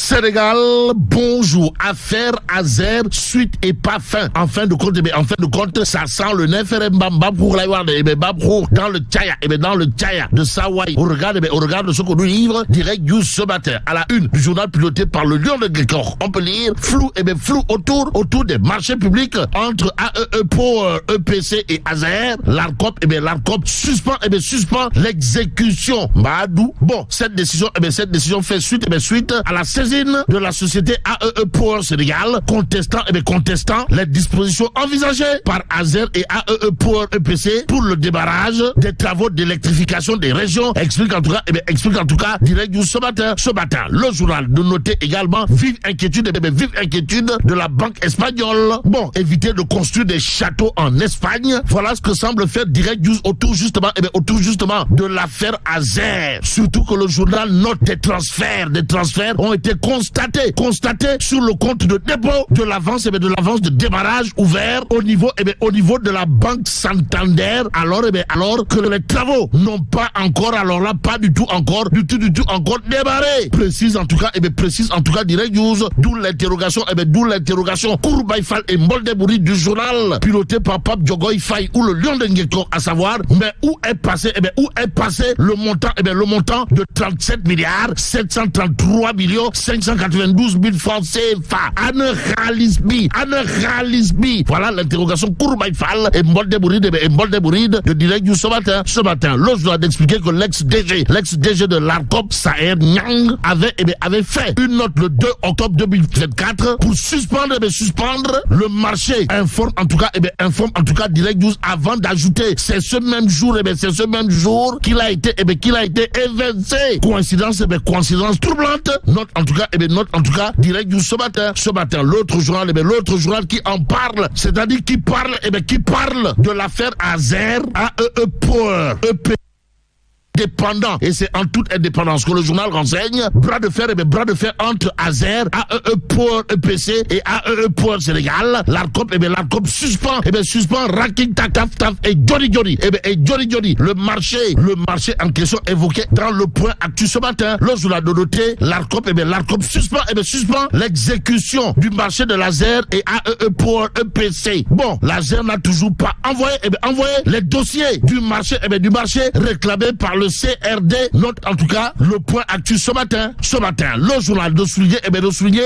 Sénégal, bonjour. Affaire Azer, suite et pas fin. En fin de compte, ça sent le Neferembam pour la dans le Tchaya, dans le Tchaya de Sawai. On regarde de ce qu'on nous livre, direct news ce matin, à la une du journal piloté par le Lion de Gricor. On peut lire flou autour des marchés publics entre AEE pour EPC et Azer. L'ARCOP, suspend l'exécution. Madou. Bon, cette décision fait suite à la saisine de la société AEE Power Sénégal, contestant les dispositions envisagées par Azer et AEE Power EPC pour le débarrage des travaux d'électrification des régions. Explique en tout cas direct du ce matin. Le journal de noter également vive inquiétude de la banque espagnole. Bon, éviter de construire des châteaux en Espagne. Voilà ce que semble faire direct news autour justement de l'affaire Azer. Surtout que le journal note des transferts ont été constatés sur le compte de dépôt de l'avance de démarrage ouvert au niveau de la banque Santander, alors que les travaux n'ont pas encore, pas du tout encore démarré. Précise en tout cas direct news, d'où l'interrogation Kourbaïfal et Moldebouri du journal piloté par Pape Diogoy Faye ou le Lion de Ngeko, à savoir mais où est passé le montant de 37 milliards 733 millions 592 000 francs CFA. Anne Khalisbi. Voilà l'interrogation Kourbaïfal et Moldebouri de direct news ce matin. L'autre doit expliquer que l'ex-DG de l'ARCOP, Saher Nyang, avait fait une note le 2 octobre 2024 pour suspendre le marché. Informe en tout cas direct news avant d'ajouter c'est ce même jour qu'il a été évincé. Coïncidence troublante. Note en tout cas direct news ce matin. L'autre journal qui en parle, c'est-à-dire qui parle de l'affaire Azer, AEE Power, EP dépendant, et c'est en toute indépendance que le journal renseigne, bras de fer entre Azer, AEE Power EPC et AEE Power Sénégal. L'ARCOP suspend Raking Taf et Johnny. Le marché en question évoqué dans le point actu ce matin. Le journal de noter, l'ARCOP suspend l'exécution du marché de l'Azer et AEE Power EPC. Bon, l'Azer n'a toujours pas envoyé les dossiers du marché réclamés par le CRD. Note en tout cas le point actu ce matin. Le journal de souligner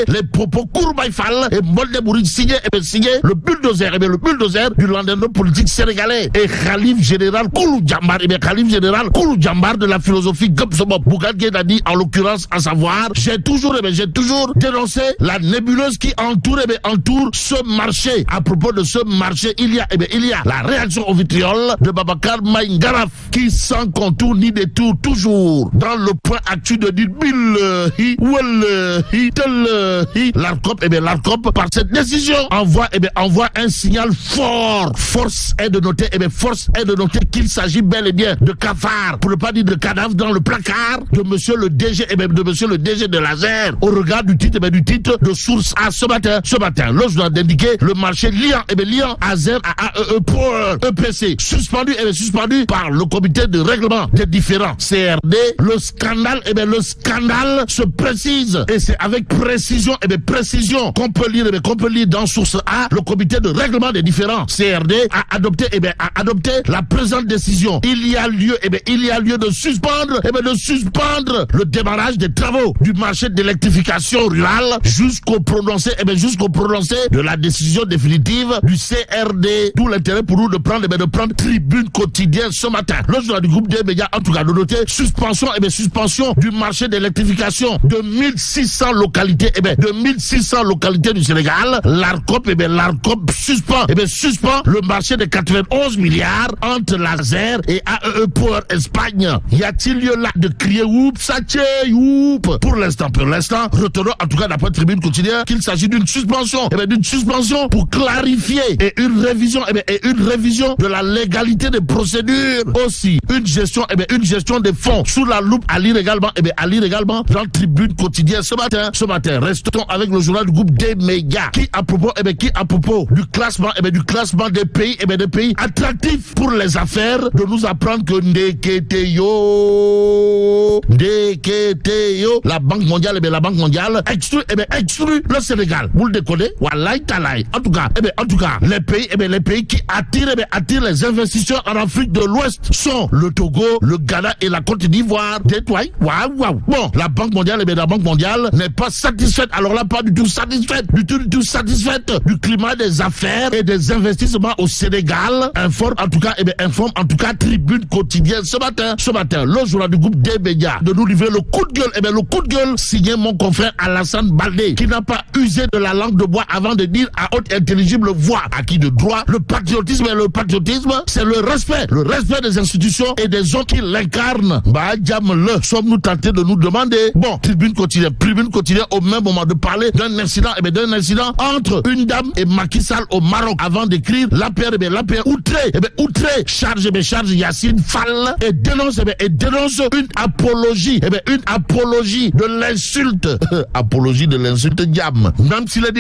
les propos Kourbaïfal et Moldebouri signé le bulldozer du lendemain politique sénégalais et Khalif général Koulou Djambar de la philosophie Gopsobop Bougad Guedadi en l'occurrence, à savoir j'ai toujours dénoncé la nébuleuse qui entoure ce marché. À propos de ce marché, il y a la réaction au vitriol de Babacar Maïngaraf qui sans contour ni détour, toujours dans le point actu de dire l'ARCOP par cette décision envoie un signal fort. Force est de noter qu'il s'agit bel et bien de cafards, pour ne pas dire de cadavres dans le placard de monsieur le DG de l'Azer, au regard du titre de source A ce matin. Le journal d'indiquer le marché liant Azer à AEE pour EPC suspendu par le comité de règlement des différents CRD. Le scandale se précise, et c'est avec précision qu'on peut lire dans source A. Le comité de règlement des différents CRD a adopté la présente décision. Il y a lieu de suspendre le démarrage des travaux du marché d'électrification rurale jusqu'au prononcé de la décision définitive du CRD. Tout l'intérêt pour nous de prendre tribune quotidienne ce matin. Le journal du groupe des médias en tout cas de noter suspension du marché d'électrification de 1600 localités du Sénégal. L'ARCOP suspend le marché de 91 milliards entre l'Azer et AEE Power Espagne. Y a-t-il lieu là de crier oup, pour l'instant, retenons en tout cas d'après tribune quotidienne qu'il s'agit d'une suspension pour clarifier et une révision de la légalité des procédures. Aussi, une gestion une gestion des fonds sous la loupe à lire également, à lire également dans Tribune Quotidienne ce matin. Restons avec le journal du groupe des médias qui à propos du classement des pays, des pays attractifs pour les affaires, de nous apprendre que la Banque mondiale, exclut le Sénégal. Vous le décodez? Wallahi talaï. En tout cas, les pays qui attirent les investisseurs en Afrique de l'Ouest sont le Togo, le Ghana et la Côte d'Ivoire. Waouh. Bon, la Banque mondiale, n'est pas satisfaite. Alors là, pas du tout satisfaite du climat des affaires et des investissements au Sénégal. Informe en tout cas Tribune Quotidienne ce matin, le journal du groupe des médias de nous livrer le coup de gueule signé mon confrère Alassane Baldé, qui n'a pas usé de la langue de bois avant de dire à haute intelligible voix, à qui de droit, le patriotisme, c'est le respect des institutions et des hommes qui l'incarnent. Sommes-nous tentés de nous demander? Bon, Tribune quotidienne au même moment de parler d'un incident entre une dame et Macky Sall au Maroc avant d'écrire l'APR outré charge Yassine Fall et dénonce une apologie de l'insulte apologie de l'insulte diam. Même s'il a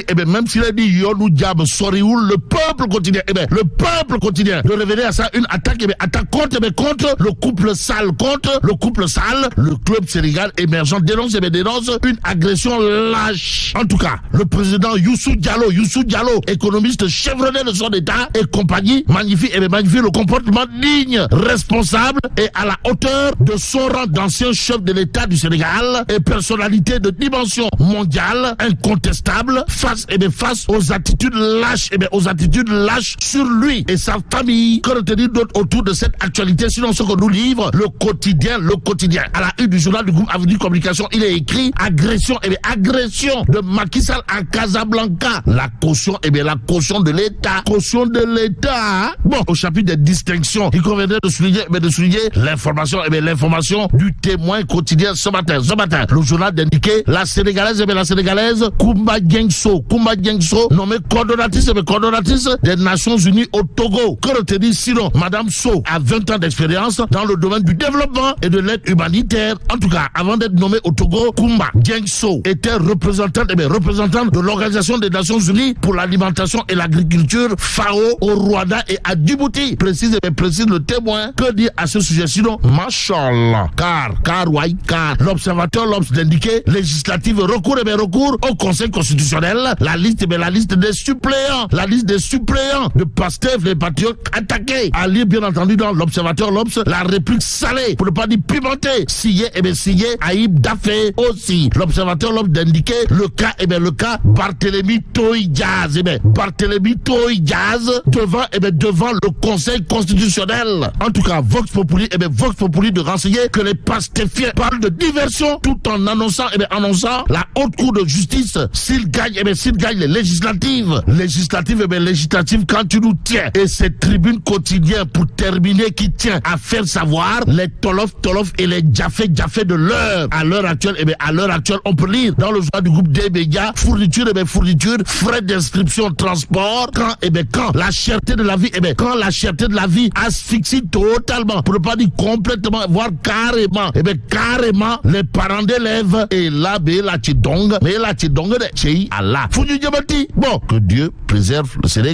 dit yonou diam sorioul, le peuple continue de révéler à ça une attaque contre le couple sale, le club Sénégal émergent dénonce une agression lâche. En tout cas, le président Youssou Diallo, économiste chevronné de son état et compagnie, magnifie le comportement digne, responsable et à la hauteur de son rang d'ancien chef de l'État du Sénégal et personnalité de dimension mondiale incontestable face aux attitudes lâches sur lui et sa famille. Que retenir d'autre autour de cette actualité, sinon ce que nous livre le quotidien. À la une du journal du groupe Avenue Communication, il est écrit agression de Macky Sall à Casablanca. La caution de l'État. Bon, au chapitre des distinctions, il conviendrait de souligner l'information du Témoin quotidien ce matin. Le journal d'indiquer la Sénégalaise Koumba Diengso, nommée coordonnatrice des Nations Unies au Togo. Que retenir sinon, Madame So a 20 ans d'expérience dans le domaine du développement et de l'aide humanitaire. En tout cas, avant d'être nommée au Togo, Koumba Diengso était représentante de l'Organisation des Nations Unies pour l'alimentation et l'agriculture, FAO, au Rwanda et à Djibouti. Précise le Témoin. Que dire à ce sujet sinon, Machallah. Car l'observateur d'indiquer législative recours au Conseil constitutionnel. La liste des suppléants de Pastef, les patriotes attaqués. À lire bien entendu dans l'observateur la réplique salée, pour ne pas dire pimentée, signé Aïb Dafé aussi. L'observateur d'indiquer le cas Barthélémy Toye Diaz. Barthélémy Toye Diaz devant le Conseil constitutionnel. En tout cas, Vox Populi de renseigner que les pastéfiens parlent de diversion tout en annonçant la haute cour de justice s'il gagne les législatives. Législatives quand tu nous tiens. Et cette Tribune quotidienne pour terminer qui tient à faire savoir les tolof et les jafé de l'heure. À l'heure actuelle, on peut lire dans le journal du groupe des médias fourniture, frais d'inscription, transport, quand la cherté de la vie asphyxie totalement, pour ne pas dire complètement, voire carrément les parents d'élèves et la tidong de Chei Allah. Bon, que Dieu préserve le Sénégal.